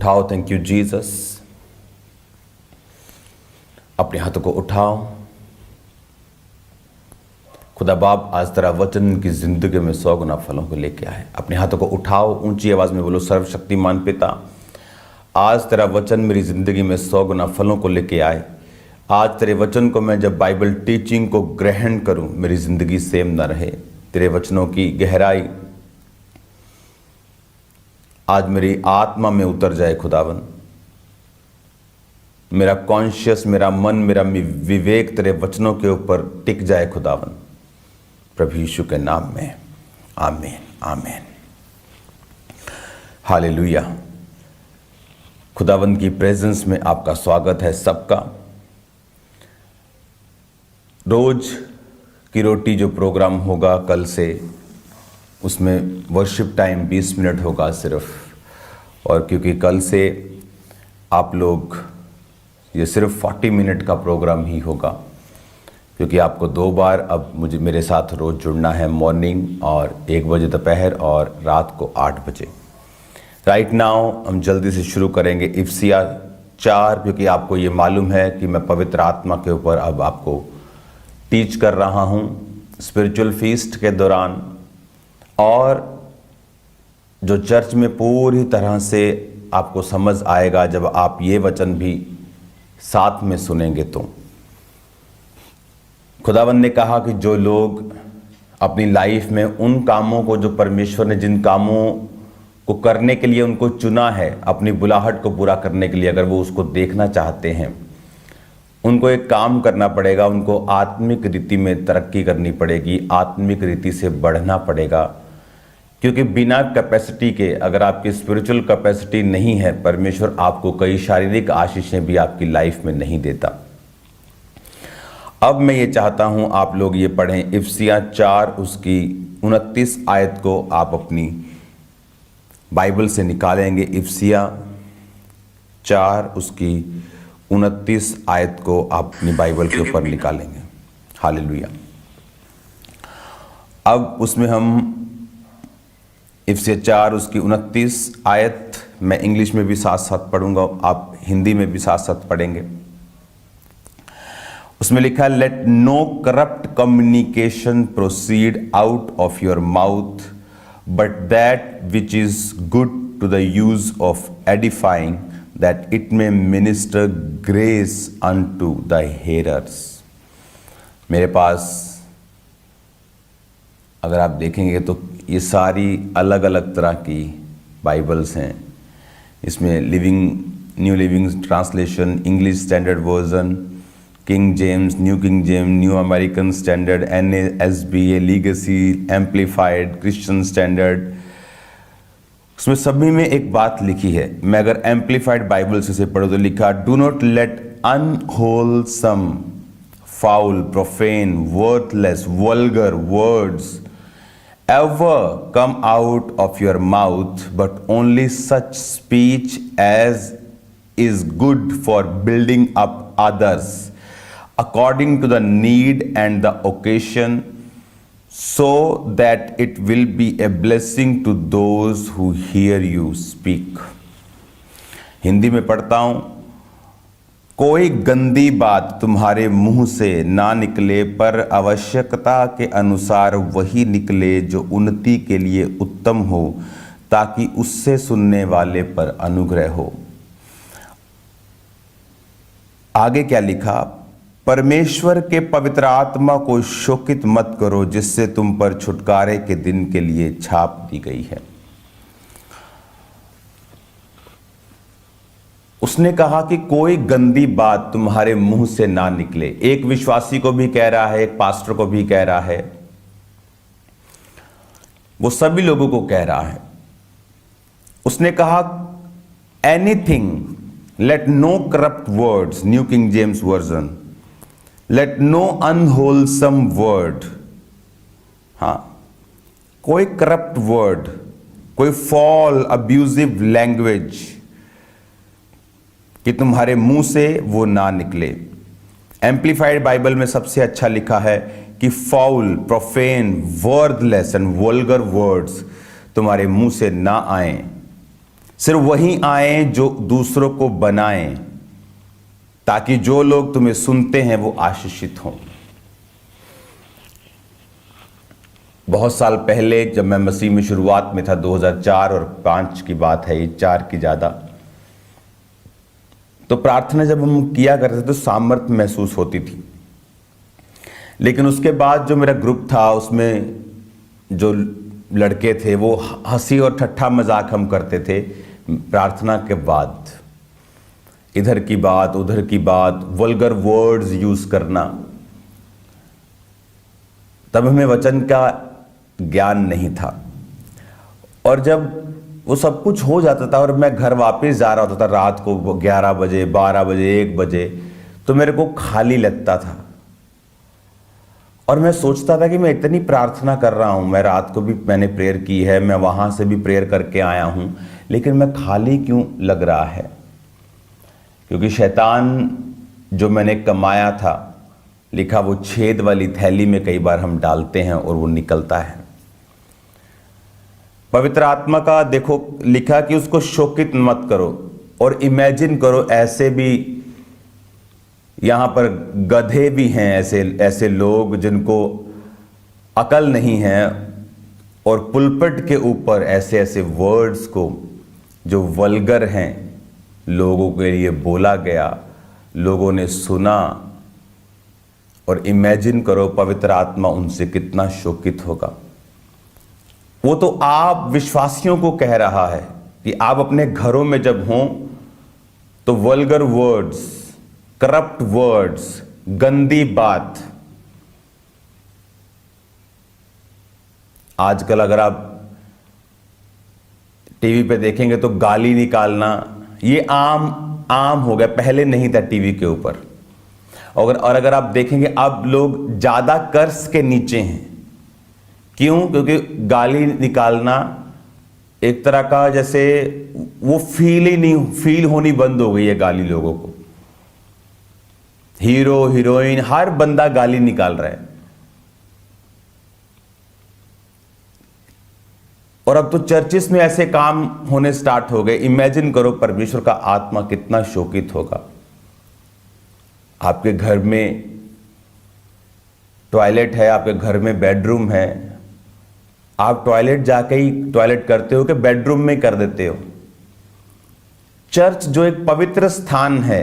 उठाओ। Thank you Jesus. अपने हाथों को उठाओ। खुदा बाप आज तेरा वचन की जिंदगी में 100 गुना फलों को लेके आए। अपने हाथों को उठाओ, ऊंची आवाज में बोलो, सर्वशक्तिमान पिता, आज तेरा वचन मेरी जिंदगी में 100 गुना फलों को लेके आए। आज तेरे वचन को मैं जब बाइबल टीचिंग को ग्रहण करूं, मेरी जिंदगी सेम ना रहे। तेरे वचनों की गहराई आज मेरी आत्मा में उतर जाए खुदावन। मेरा कॉन्शियस, मेरा मन, मेरा विवेक तेरे वचनों के ऊपर टिक जाए खुदावन, प्रभु यीशु के नाम में। आमीन आमीन। हालेलुया। खुदावन की प्रेजेंस में आपका स्वागत है सबका। रोज की रोटी जो प्रोग्राम होगा कल से, उसमें वर्शिप टाइम 20 मिनट होगा सिर्फ। और क्योंकि कल से आप लोग, ये सिर्फ 40 मिनट का प्रोग्राम ही होगा, क्योंकि आपको 2 बार अब मेरे साथ रोज़ जुड़ना है, मॉर्निंग और 1 बजे दोपहर और रात को 8 बजे। राइट नाउ हम जल्दी से शुरू करेंगे इफिसिया 4, क्योंकि आपको ये मालूम है कि मैं पवित्र आत्मा के ऊपर अब आपको टीच कर रहा हूँ स्पिरिचुअल फीस्ट के दौरान। और जो चर्च में पूरी तरह से आपको समझ आएगा जब आप ये वचन भी साथ में सुनेंगे। तो खुदावंद ने कहा कि जो लोग अपनी लाइफ में उन कामों को, जो परमेश्वर ने जिन कामों को करने के लिए उनको चुना है, अपनी बुलाहट को पूरा करने के लिए, अगर वो उसको देखना चाहते हैं, उनको एक काम करना पड़ेगा। उनको आत्मिक रीति में तरक्की करनी पड़ेगी, आत्मिक रीति से बढ़ना पड़ेगा। क्योंकि बिना कैपेसिटी के, अगर आपकी स्पिरिचुअल कैपेसिटी नहीं है, परमेश्वर आपको कई शारीरिक आशीषें भी आपकी लाइफ में नहीं देता। अब मैं ये चाहता हूं आप लोग ये पढ़ें इफिसिया 4 उसकी 29 आयत को आप अपनी बाइबल से निकालेंगे। इफिसिया 4 उसकी 29 आयत को आप अपनी बाइबल के ऊपर निकालेंगे। हालेलुया। अब उसमें हम इफिसिया 4 उसकी 29 आयत, मैं इंग्लिश में भी साथ साथ पढ़ूंगा, आप हिंदी में भी साथ साथ पढ़ेंगे। उसमें लिखा है, let no corrupt communication proceed out of your mouth, but that which is good to the use of edifying, that it may minister grace unto the hearers। मेरे पास अगर आप देखेंगे तो ये सारी अलग अलग तरह की बाइबल्स हैं। इसमें new living translation, English standard version, king James, new King James, new American standard, NASB, legacy, amplified, Christian standard. उसमें सभी में एक बात लिखी है। मैं अगर एम्पलीफाइड बाइबल से पढ़ो तो लिखा, do not let unwholesome, foul, profane, worthless, vulgar words ever come out of your mouth, but only such speech as is good for building up others according to the need and the occasion, so that it will be a blessing to those who hear you speak। Hindi में पढ़ता हूं, कोई गंदी बात तुम्हारे मुंह से ना निकले, पर आवश्यकता के अनुसार वही निकले जो उन्नति के लिए उत्तम हो, ताकि उससे सुनने वाले पर अनुग्रह हो। आगे क्या लिखा, परमेश्वर के पवित्र आत्मा को शोकित मत करो, जिससे तुम पर छुटकारे के दिन के लिए छाप दी गई है। उसने कहा कि कोई गंदी बात तुम्हारे मुंह से ना निकले। एक विश्वासी को भी कह रहा है, एक पास्टर को भी कह रहा है, वो सभी लोगों को कह रहा है। उसने कहा anything, let no corrupt words, new King James version, let no unwholesome word. हाँ, कोई करप्ट वर्ड, कोई फॉल अब्यूजिव लैंग्वेज कि तुम्हारे मुंह से वो ना निकले। एम्पलीफाइड बाइबल में सबसे अच्छा लिखा है कि foul, profane, worthless and vulgar words तुम्हारे मुंह से ना आए। सिर्फ वही आए जो दूसरों को बनाएं, ताकि जो लोग तुम्हें सुनते हैं वो आशीषित हों। बहुत साल पहले जब मैं मसीह में शुरुआत में था, 2004 और 5 की बात है, ये 4 की ज़्यादा, तो प्रार्थना जब हम किया करते थे तो सामर्थ्य महसूस होती थी। लेकिन उसके बाद जो मेरा ग्रुप था उसमें जो लड़के थे वो हंसी और ठट्ठा मजाक हम करते थे प्रार्थना के बाद, इधर की बात उधर की बात, वल्गर वर्ड्स यूज करना। तब हमें वचन का ज्ञान नहीं था, और जब वो सब कुछ हो जाता था और मैं घर वापस जा रहा होता था रात को 11 बजे 12 बजे 1 बजे, तो मेरे को खाली लगता था और मैं सोचता था कि मैं इतनी प्रार्थना कर रहा हूँ, मैं रात को भी मैंने प्रेयर की है, मैं वहाँ से भी प्रेयर करके आया हूँ, लेकिन मैं खाली क्यों लग रहा है? क्योंकि शैतान जो मैंने कमाया था, लिखा वो छेद वाली थैली में कई बार हम डालते हैं और वो निकलता है। पवित्र आत्मा का देखो लिखा कि उसको शोकित मत करो, और इमेजिन करो ऐसे भी यहाँ पर गधे भी हैं, ऐसे लोग जिनको अकल नहीं है, और पुलपिट के ऊपर ऐसे ऐसे वर्ड्स को जो वल्गर हैं लोगों के लिए बोला गया, लोगों ने सुना, और इमेजिन करो पवित्र आत्मा उनसे कितना शोकित होगा। वो तो आप विश्वासियों को कह रहा है कि आप अपने घरों में जब हों तो वल्गर वर्ड्स, करप्ट वर्ड्स, गंदी बात, आजकल अगर आप टीवी पे देखेंगे तो गाली निकालना ये आम हो गया, पहले नहीं था टीवी के ऊपर। और अगर आप देखेंगे अब लोग ज्यादा कर्ज के नीचे हैं। क्यों? क्योंकि गाली निकालना एक तरह का जैसे वो फील होनी बंद हो गई है गाली लोगों को। हीरो हीरोइन हर बंदा गाली निकाल रहा है, और अब तो चर्चिस में ऐसे काम होने स्टार्ट हो गए। इमेजिन करो परमेश्वर का आत्मा कितना शोकित होगा। आपके घर में टॉयलेट है, आपके घर में बेडरूम है, आप टॉयलेट जाके ही टॉयलेट करते हो कि बेडरूम में कर देते हो? चर्च जो एक पवित्र स्थान है,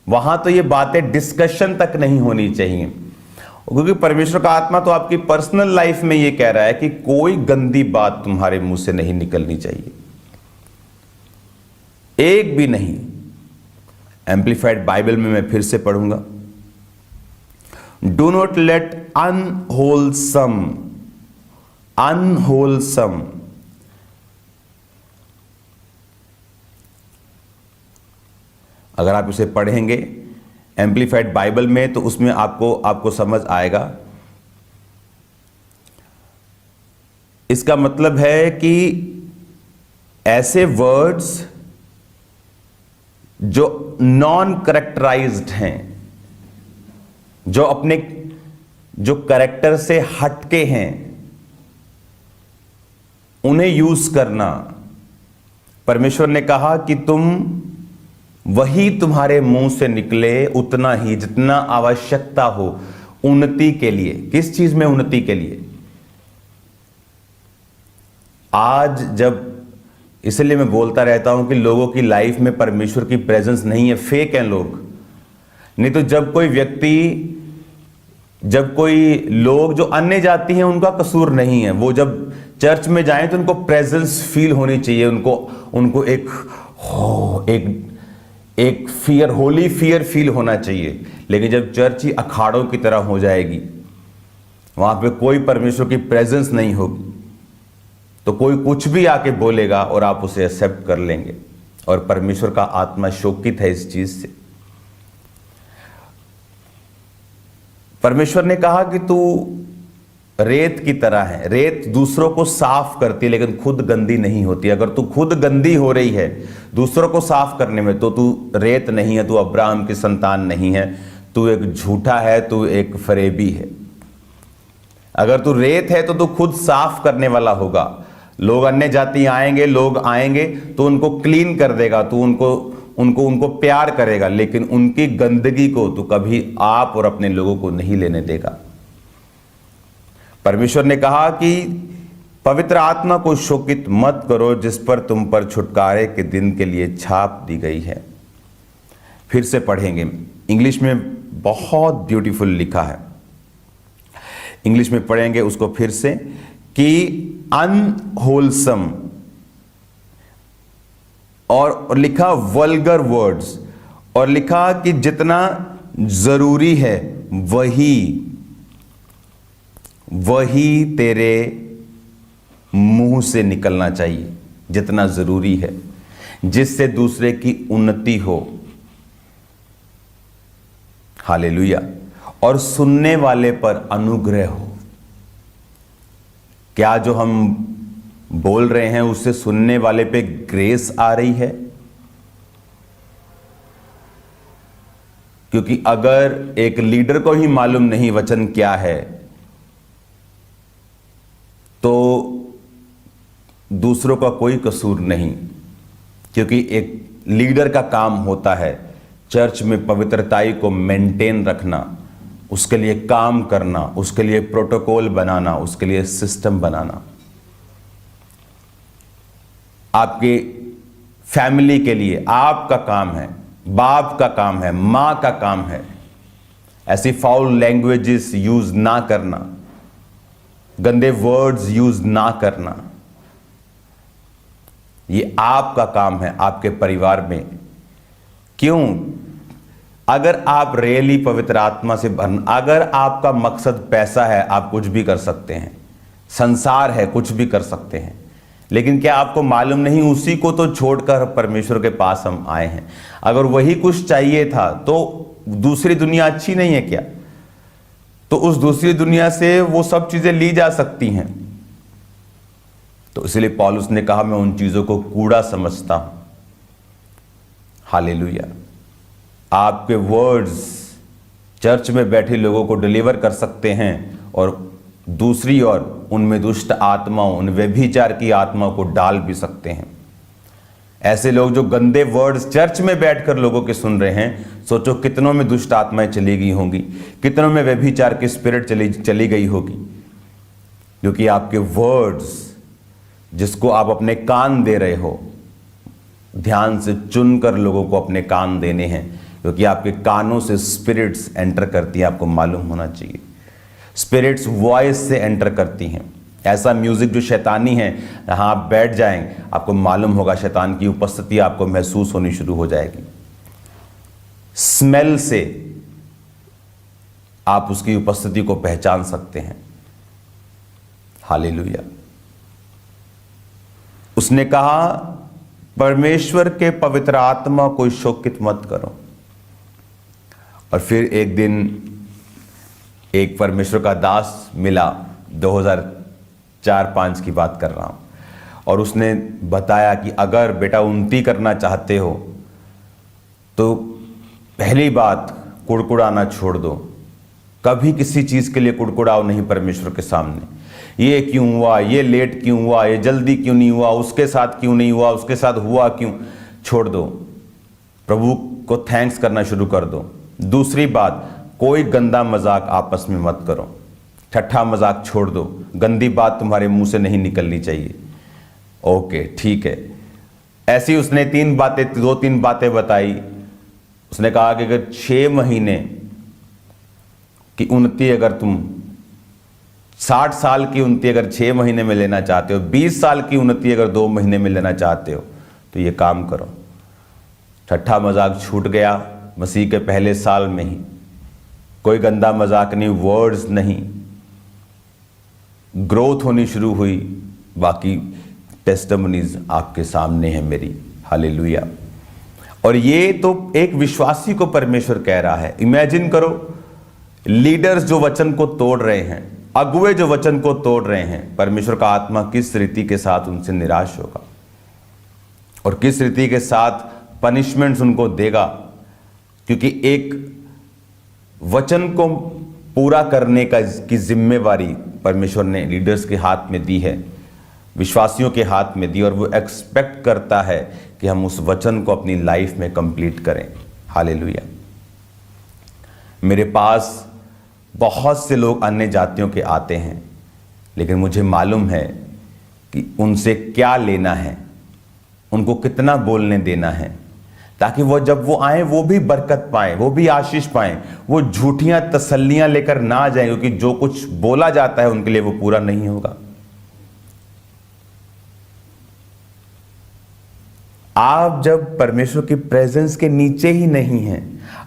वहां तो ये बातें डिस्कशन तक नहीं होनी चाहिए, क्योंकि परमेश्वर का आत्मा तो आपकी पर्सनल लाइफ में ये कह रहा है कि कोई गंदी बात तुम्हारे मुंह से नहीं निकलनी चाहिए, एक भी नहीं। एम्प्लीफाइड बाइबल में मैं फिर से पढ़ूंगा, डू नॉट लेट अनहोलसम अगर आप इसे पढ़ेंगे एम्प्लीफाइड बाइबल में तो उसमें आपको समझ आएगा। इसका मतलब है कि ऐसे वर्ड्स जो नॉन करेक्टराइज्ड हैं, जो अपने जो कैरेक्टर से हटके हैं, उन्हें यूज करना। परमेश्वर ने कहा कि वही तुम्हारे मुंह से निकले उतना ही जितना आवश्यकता हो उन्नति के लिए। किस चीज में उन्नति के लिए? आज जब, इसलिए मैं बोलता रहता हूं कि लोगों की लाइफ में परमेश्वर की प्रेजेंस नहीं है, फेक हैं लोग। नहीं तो जब कोई लोग जो अन्य जाति हैं उनका कसूर नहीं है, वो जब चर्च में जाएं तो उनको प्रेजेंस फील होनी चाहिए, उनको एक फियर, होली फियर फील होना चाहिए। लेकिन जब चर्च ही अखाड़ों की तरह हो जाएगी, वहां पे कोई परमेश्वर की प्रेजेंस नहीं होगी, तो कोई कुछ भी आके बोलेगा और आप उसे एक्सेप्ट कर लेंगे। और परमेश्वर का आत्मा शोकित है इस चीज से। परमेश्वर ने कहा कि तू रेत की तरह है। रेत दूसरों को साफ करती है लेकिन खुद गंदी नहीं होती। अगर तू खुद गंदी हो रही है दूसरों को साफ करने में, तो तू रेत नहीं है, तू अब्राहम की संतान नहीं है, तू एक झूठा है, तू एक फरेबी है। अगर तू रेत है तो तू खुद साफ करने वाला होगा। लोग अन्य जाति आएंगे, लोग आएंगे तो उनको क्लीन कर देगा, तो उनको प्यार करेगा, लेकिन उनकी गंदगी को तो कभी आप और अपने लोगों को नहीं लेने देगा। परमेश्वर ने कहा कि पवित्र आत्मा को शोकित मत करो, जिस पर तुम पर छुटकारे के दिन के लिए छाप दी गई है। फिर से पढ़ेंगे, इंग्लिश में बहुत ब्यूटीफुल लिखा है, इंग्लिश में पढ़ेंगे उसको फिर से, कि अनहोलसम और लिखा वल्गर वर्ड्स, और लिखा कि जितना जरूरी है वही तेरे मुंह से निकलना चाहिए, जितना जरूरी है, जिससे दूसरे की उन्नति हो। हालेलुया। और सुनने वाले पर अनुग्रह हो। क्या जो हम बोल रहे हैं उससे सुनने वाले पे ग्रेस आ रही है? क्योंकि अगर एक लीडर को ही मालूम नहीं वचन क्या है, तो दूसरों का कोई कसूर नहीं, क्योंकि एक लीडर का काम होता है चर्च में पवित्रताई को मेंटेन रखना, उसके लिए काम करना, उसके लिए प्रोटोकॉल बनाना, उसके लिए सिस्टम बनाना। आपके फैमिली के लिए आपका काम है, बाप का काम है, मां का काम है ऐसी फाउल लैंग्वेजेस यूज ना करना, गंदे वर्ड्स यूज ना करना। ये आपका काम है आपके परिवार में। क्यों? अगर आप रियली पवित्र आत्मा से भरना, अगर आपका मकसद पैसा है, आप कुछ भी कर सकते हैं, संसार है, कुछ भी कर सकते हैं, लेकिन क्या आपको मालूम नहीं उसी को तो छोड़कर परमेश्वर के पास हम आए हैं। अगर वही कुछ चाहिए था तो दूसरी दुनिया अच्छी नहीं है क्या? तो उस दूसरी दुनिया से वो सब चीजें ली जा सकती हैं। तो इसलिए पौलुस ने कहा मैं उन चीजों को कूड़ा समझता हूं। हालेलुया। आपके वर्ड्स चर्च में बैठे लोगों को डिलीवर कर सकते हैं और दूसरी ओर उनमें दुष्ट आत्माओं, उन व्यभिचार की आत्माओं को डाल भी सकते हैं। ऐसे लोग जो गंदे वर्ड्स चर्च में बैठकर लोगों के सुन रहे हैं, सोचो कितनों में दुष्ट आत्माएं चली गई होंगी, कितनों में व्यभिचार की स्पिरिट चली गई होगी, क्योंकि आपके वर्ड्स जिसको आप अपने कान दे रहे हो, ध्यान से चुनकर लोगों को अपने कान देने हैं, क्योंकि आपके कानों से स्पिरिट्स एंटर करती हैं। आपको मालूम होना चाहिए स्पिरिट्स वॉइस से एंटर करती हैं। ऐसा म्यूजिक जो शैतानी है, जहां आप बैठ जाएं, आपको मालूम होगा शैतान की उपस्थिति आपको महसूस होनी शुरू हो जाएगी। स्मेल से आप उसकी उपस्थिति को पहचान सकते हैं। हालेलुया। उसने कहा परमेश्वर के पवित्र आत्मा को शोकित मत करो। और फिर एक दिन एक परमेश्वर का दास मिला, 2004-5 की बात कर रहा हूं, और उसने बताया कि अगर बेटा उन्नति करना चाहते हो तो पहली बात कुड़कुड़ाना छोड़ दो। कभी किसी चीज के लिए कुड़कुड़ाओ नहीं परमेश्वर के सामने। ये क्यों हुआ, ये लेट क्यों हुआ, ये जल्दी क्यों नहीं हुआ, उसके साथ क्यों नहीं हुआ, उसके साथ हुआ क्यों, छोड़ दो। प्रभु को थैंक्स करना शुरू कर दो। दूसरी बात, कोई गंदा मजाक आपस में मत करो। ठट्ठा मजाक छोड़ दो। गंदी बात तुम्हारे मुंह से नहीं निकलनी चाहिए। ओके, ठीक है। ऐसी उसने 2-3 बातें बताई। उसने कहा कि अगर 6 महीने की उन्नति, अगर तुम 60 साल की उन्नति अगर 6 महीने में लेना चाहते हो, 20 साल की उन्नति अगर 2 महीने में लेना चाहते हो, तो ये काम करो। ठट्ठा मजाक छूट गया मसीह के पहले साल में ही। कोई गंदा मजाक नहीं, वर्ड्स नहीं, ग्रोथ होनी शुरू हुई। बाकी टेस्टिमनीज आपके सामने है मेरी। हालेलुया। और ये तो एक विश्वासी को परमेश्वर कह रहा है। इमेजिन करो, लीडर्स जो वचन को तोड़ रहे हैं, अगुवे जो वचन को तोड़ रहे हैं, परमेश्वर का आत्मा किस रीति के साथ उनसे निराश होगा और किस रीति के साथ पनिशमेंट्स उनको देगा। क्योंकि एक वचन को पूरा करने की जिम्मेवारी परमेश्वर ने लीडर्स के हाथ में दी है। विश्वासियों के हाथ में दी और वो एक्सपेक्ट करता है कि हम उस वचन को अपनी लाइफ में कंप्लीट करें। हालेलुया। मेरे पास बहुत से लोग अन्य जातियों के आते हैं, लेकिन मुझे मालूम है कि उनसे क्या लेना है, उनको कितना बोलने देना है, ताकि वो जब वो आए वो भी बरकत पाएं, वो भी आशीष पाएं, वो झूठियां तसल्लियां लेकर ना जाएं, क्योंकि जो कुछ बोला जाता है उनके लिए वो पूरा नहीं होगा। आप जब परमेश्वर की प्रेजेंस के नीचे ही नहीं हैं,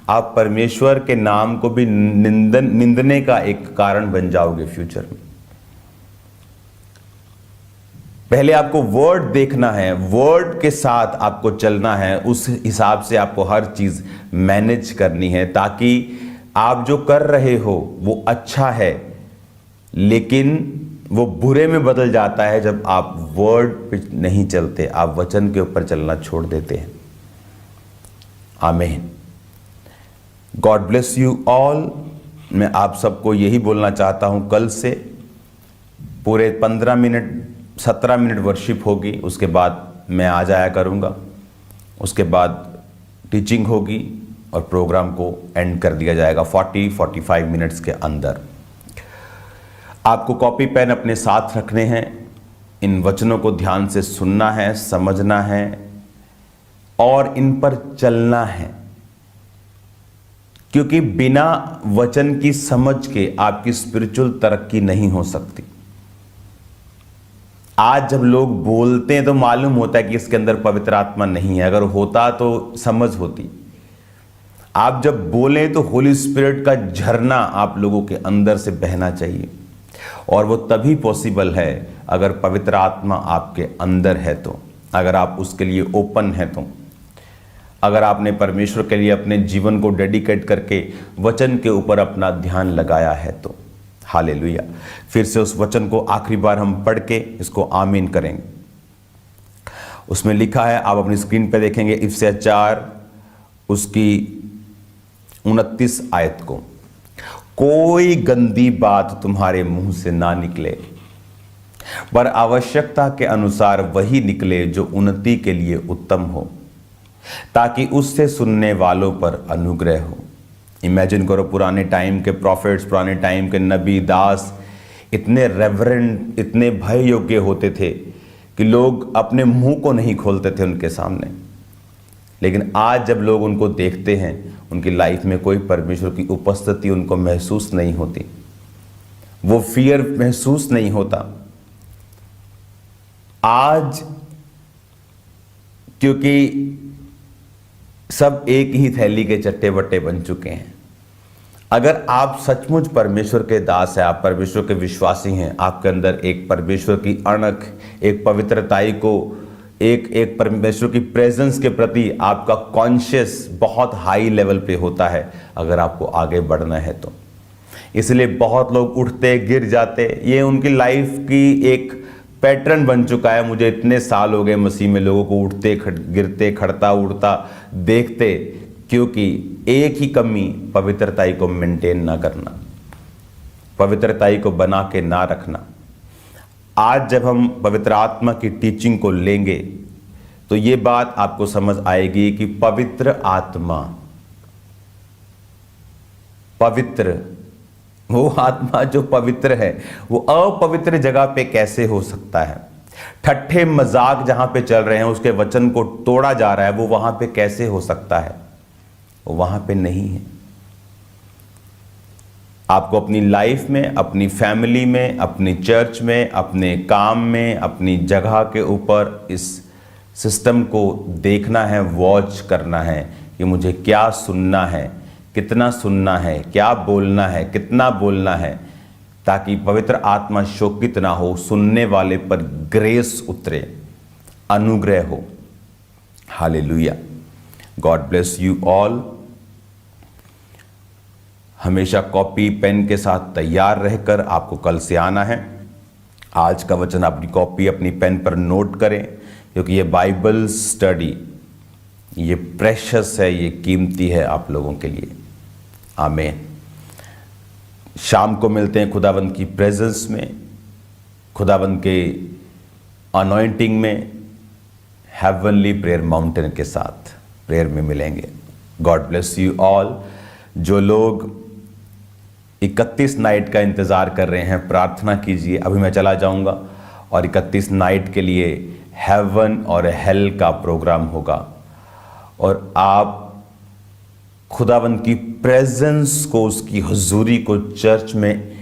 आप परमेश्वर के नाम को भी निंदने का एक कारण बन जाओगे फ्यूचर में। पहले आपको वर्ड देखना है, वर्ड के साथ आपको चलना है, उस हिसाब से आपको हर चीज मैनेज करनी है, ताकि आप जो कर रहे हो वो अच्छा है, लेकिन वो बुरे में बदल जाता है जब आप वर्ड पे नहीं चलते, आप वचन के ऊपर चलना छोड़ देते हैं। आमीन। God bless you all. मैं आप सबको यही बोलना चाहता हूं, कल से पूरे 17 मिनट वर्शिप होगी, उसके बाद मैं आ जाया करूंगा, उसके बाद टीचिंग होगी और प्रोग्राम को एंड कर दिया जाएगा 40-45 मिनट्स के अंदर। आपको कॉपी पेन अपने साथ रखने हैं, इन वचनों को ध्यान से सुनना है, समझना है और इन पर चलना है, क्योंकि बिना वचन की समझ के आपकी स्पिरिचुअल तरक्की नहीं हो सकती। आज जब लोग बोलते हैं तो मालूम होता है कि इसके अंदर पवित्र आत्मा नहीं है, अगर होता तो समझ होती। आप जब बोलें तो होली स्पिरिट का झरना आप लोगों के अंदर से बहना चाहिए, और वो तभी पॉसिबल है अगर पवित्र आत्मा आपके अंदर है तो, अगर आप उसके लिए ओपन है तो, अगर आपने परमेश्वर के लिए अपने जीवन को डेडिकेट करके वचन के ऊपर अपना ध्यान लगाया है तो। हालेलुया। फिर से उस वचन को आखिरी बार हम पढ़ के इसको आमीन करेंगे। उसमें लिखा है, आप अपनी स्क्रीन पे देखेंगे, इफिसियर 4 उसकी 29 आयत को, कोई गंदी बात तुम्हारे मुंह से ना निकले, पर आवश्यकता के अनुसार वही निकले जो उन्नति के लिए उत्तम हो, ताकि उससे सुनने वालों पर अनुग्रह हो। इमेजिन करो, पुराने टाइम के प्रॉफिट्स, पुराने टाइम के नबी दास इतने रेवरेंट, इतने भय योग्य होते थे कि लोग अपने मुंह को नहीं खोलते थे उनके सामने। लेकिन आज जब लोग उनको देखते हैं, उनकी लाइफ में कोई परमेश्वर की उपस्थिति उनको महसूस नहीं होती, वो फियर महसूस नहीं होता। आज क्योंकि सब एक ही थैली के चट्टे बट्टे बन चुके हैं। अगर आप सचमुच परमेश्वर के दास हैं, आप परमेश्वर के विश्वासी हैं, आपके अंदर एक परमेश्वर की अणख, एक पवित्रताई को, एक परमेश्वर की प्रेजेंस के प्रति आपका कॉन्शियस बहुत हाई लेवल पे होता है, अगर आपको आगे बढ़ना है तो। इसलिए बहुत लोग उठते गिर जाते, ये उनकी लाइफ की एक पैटर्न बन चुका है। मुझे इतने साल हो गए मसीह में लोगों को उठते गिरते, खड़ता उड़ता देखते, क्योंकि एक ही कमी, पवित्रताई को मेंटेन ना करना, पवित्रताई को बना के ना रखना। आज जब हम पवित्र आत्मा की टीचिंग को लेंगे तो ये बात आपको समझ आएगी कि पवित्र आत्मा, पवित्र, वो आत्मा जो पवित्र है वो अपवित्र जगह पे कैसे हो सकता है? ठट्ठे मजाक जहां पे चल रहे हैं, उसके वचन को तोड़ा जा रहा है, वो वहां पे कैसे हो सकता है? वो वहां पे नहीं है। आपको अपनी लाइफ में, अपनी फैमिली में, अपनी चर्च में, अपने काम में, अपनी जगह के ऊपर इस सिस्टम को देखना है, वॉच करना है कि मुझे क्या सुनना है, कितना सुनना है, क्या बोलना है, कितना बोलना है, ताकि पवित्र आत्मा शोकित ना हो, सुनने वाले पर ग्रेस उतरे, अनुग्रह हो। Hallelujah. God bless you all. हमेशा कॉपी पेन के साथ तैयार रहकर आपको कल से आना है। आज का वचन अपनी कॉपी, अपनी पेन पर नोट करें, क्योंकि ये बाइबल स्टडी, ये प्रेशियस है, ये कीमती है आप लोगों के लिए। आमीन। शाम को मिलते हैं खुदावंद की प्रेजेंस में, खुदावंद के अनॉइंटिंग में हेवनली प्रेयर माउंटेन के साथ प्रेयर में मिलेंगे। God bless you all. जो लोग 31 नाइट का इंतज़ार कर रहे हैं, प्रार्थना कीजिए। अभी मैं चला जाऊंगा और 31 नाइट के लिए हेवन और हेल का प्रोग्राम होगा और आप खुदावंद की प्रेजेंस को, उसकी हुजूरी को चर्च में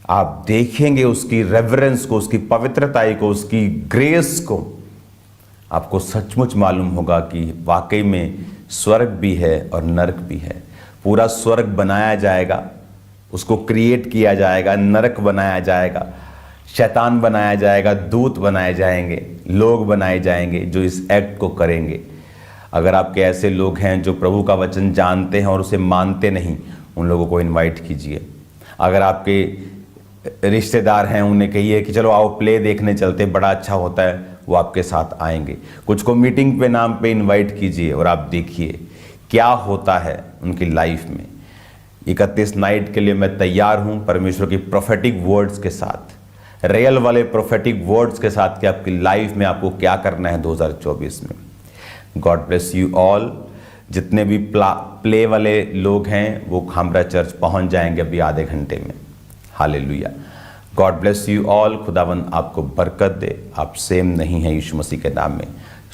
आप देखेंगे, उसकी रेवरेंस को, उसकी पवित्रताई को, उसकी ग्रेस को। आपको सचमुच मालूम होगा कि वाकई में स्वर्ग भी है और नरक भी है। पूरा स्वर्ग बनाया जाएगा, उसको क्रिएट किया जाएगा, नरक बनाया जाएगा, शैतान बनाया जाएगा, दूत बनाए जाएंगे, लोग बनाए जाएंगे जो इस एक्ट को करेंगे। अगर आपके ऐसे लोग हैं जो प्रभु का वचन जानते हैं और उसे मानते नहीं, उन लोगों को इनवाइट कीजिए। अगर आपके रिश्तेदार हैं, उन्हें कहिए कि चलो आओ प्ले देखने चलते, बड़ा अच्छा होता है, वो आपके साथ आएंगे। कुछ को मीटिंग पे नाम पे इनवाइट कीजिए और आप देखिए क्या होता है उनकी लाइफ में। 31 नाइट के लिए मैं तैयार हूँ परमेश्वर की प्रोफेटिक वर्ड्स के साथ, रियल वाले प्रोफेटिक वर्ड्स के साथ कि आपकी लाइफ में आपको क्या करना है 2024 में। God bless you all. जितने भी प्ले वाले लोग हैं वो खामरा चर्च पहुंच जाएंगे अभी आधे घंटे में। Hallelujah. God bless you all. खुदावंद आपको बरकत दे। आप सेम नहीं हैं यीशु मसीह के नाम में।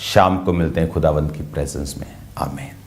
शाम को मिलते हैं खुदावंद की प्रेजेंस में। आमीन।